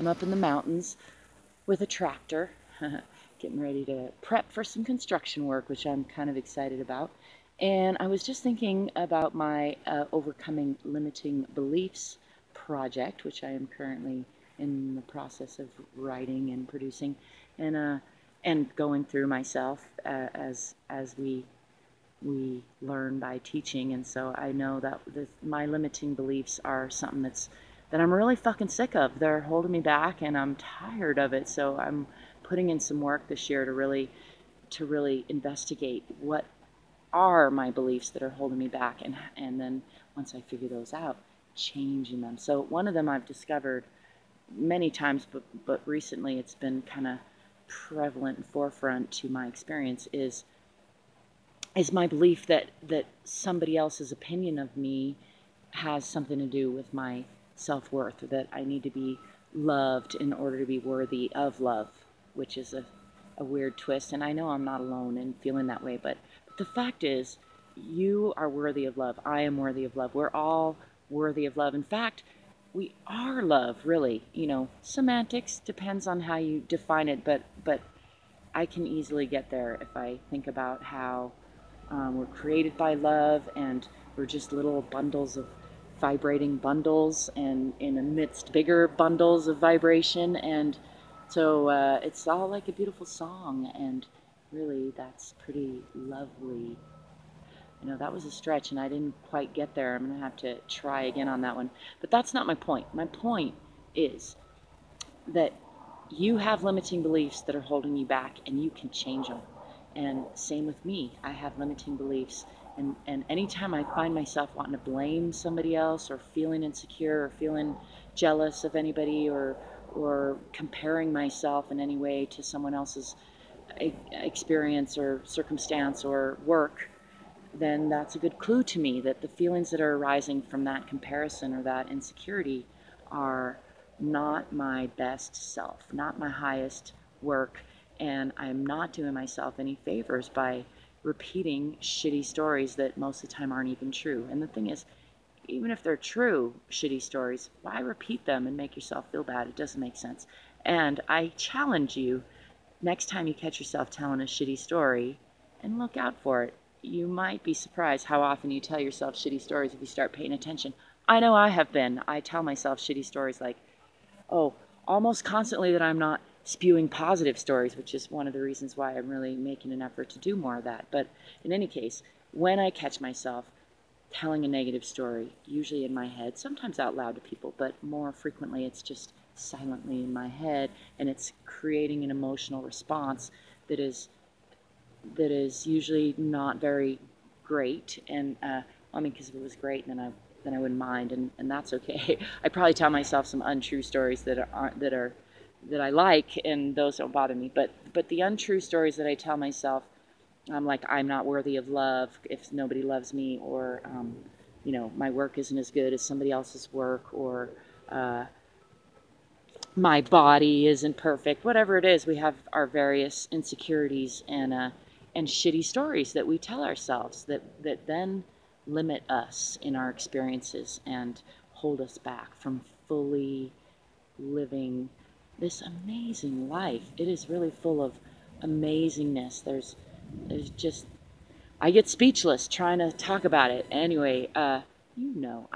I'm up in the mountains with a tractor, getting ready to prep for some construction work, which I'm kind of excited about. And I was just thinking about my Overcoming Limiting Beliefs project, which I am currently in the process of writing and producing, and going through myself as we learn by teaching. And so I know that my limiting beliefs are something that I'm really fucking sick of. They're holding me back, and I'm tired of it. So I'm putting in some work this year to really investigate what are my beliefs that are holding me back, and then once I figure those out, changing them. So one of them I've discovered many times, but recently it's been kind of prevalent and forefront to my experience is my belief that somebody else's opinion of me has something to do with my self-worth, that I need to be loved in order to be worthy of love, which is a weird twist. And I know I'm not alone in feeling that way, but the fact is, you are worthy of love. I am worthy of love. We're all worthy of love. In fact, we are love, really. You know, semantics depends on how you define it, but I can easily get there if I think about how we're created by love, and we're just little bundles of vibrating bundles, and amidst bigger bundles of vibration. And so it's all like a beautiful song, and really that's pretty lovely. You know, that was a stretch, and I didn't quite get there. I'm going to have to try again on that one. But that's not my point. My point is that you have limiting beliefs that are holding you back, and you can change them. And same with me. I have limiting beliefs, and anytime I find myself wanting to blame somebody else, or feeling insecure, or feeling jealous of anybody, or comparing myself in any way to someone else's experience or circumstance or work, then that's a good clue to me that the feelings that are arising from that comparison or that insecurity are not my best self, not my highest work, and I'm not doing myself any favors by repeating shitty stories that most of the time aren't even true. And the thing is, even if they're true shitty stories, why repeat them and make yourself feel bad? It doesn't make sense. And I challenge you, next time you catch yourself telling a shitty story, and look out for it. You might be surprised how often you tell yourself shitty stories if you start paying attention. I know I have been. I tell myself shitty stories like, oh, almost constantly, that I'm not spewing positive stories, which is one of the reasons why I'm really making an effort to do more of that. But in any case, when I catch myself telling a negative story, usually in my head, sometimes out loud to people, but more frequently it's just silently in my head, and it's creating an emotional response that is usually not very great. And I mean, because if it was great, then I wouldn't mind, and that's okay. I probably tell myself some untrue stories that I like, and those don't bother me. But the untrue stories that I tell myself, I'm like, I'm not worthy of love if nobody loves me, or you know, my work isn't as good as somebody else's work, or my body isn't perfect. Whatever it is, we have our various insecurities and shitty stories that we tell ourselves that then limit us in our experiences and hold us back from fully living this amazing life. It is really full of amazingness. There's just, I get speechless trying to talk about it. Anyway, I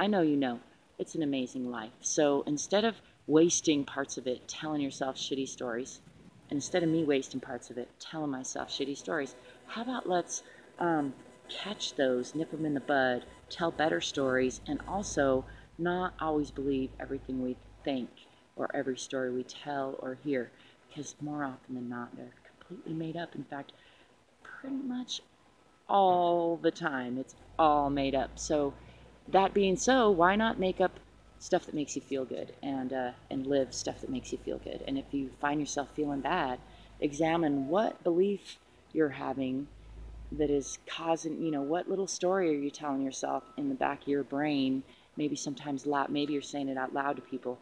know you know, it's an amazing life. So instead of wasting parts of it telling yourself shitty stories, instead of me wasting parts of it telling myself shitty stories, how about let's catch those, nip them in the bud, tell better stories, and also not always believe everything we think or every story we tell or hear, because more often than not, they're completely made up. In fact, pretty much all the time, it's all made up. So that being so, why not make up stuff that makes you feel good, and live stuff that makes you feel good? And if you find yourself feeling bad, examine what belief you're having that is causing, you know, what little story are you telling yourself in the back of your brain? Maybe sometimes loud, maybe you're saying it out loud to people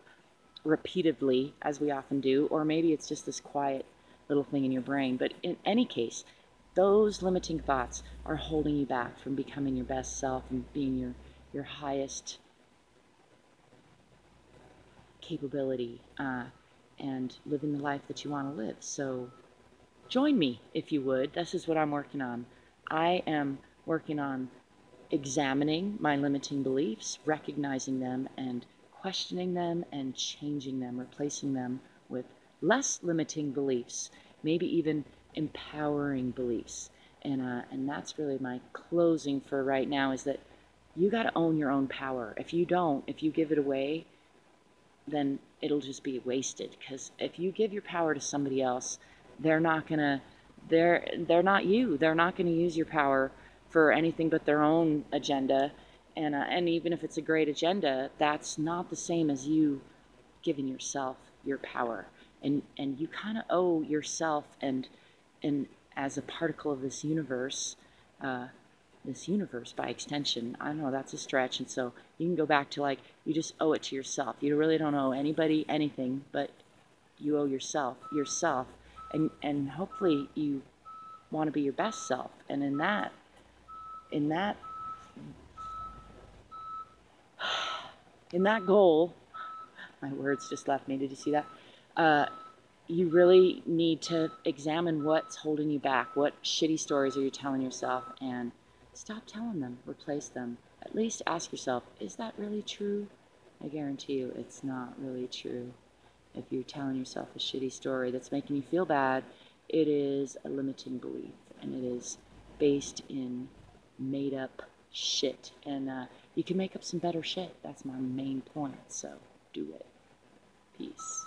repeatedly, as we often do, or maybe it's just this quiet little thing in your brain. But in any case, those limiting thoughts are holding you back from becoming your best self and being your highest capability. and living the life that you want to live. So join me if you would. This is what I'm working on. I am working on examining my limiting beliefs, recognizing them and questioning them and changing them, replacing them with less limiting beliefs, maybe even empowering beliefs. And that's really my closing for right now, is that you got to own your own power. If you don't, if you give it away, then it'll just be wasted. Because if you give your power to somebody else, they're not gonna, they're not you. They're not gonna use your power for anything but their own agenda. And even if it's a great agenda, that's not the same as you giving yourself your power. And you kind of owe yourself and as a particle of this universe by extension. I know that's a stretch, and so you can go back to, like, you just owe it to yourself. You really don't owe anybody anything, but you owe yourself, and hopefully you want to be your best self. And in that goal, my words just left me. Did you see that? You really need to examine what's holding you back. What shitty stories are you telling yourself? And stop telling them. Replace them. At least ask yourself, is that really true? I guarantee you it's not really true. If you're telling yourself a shitty story that's making you feel bad, it is a limiting belief, and it is based in made up shit. And you can make up some better shit. That's my main point. So do it. Peace.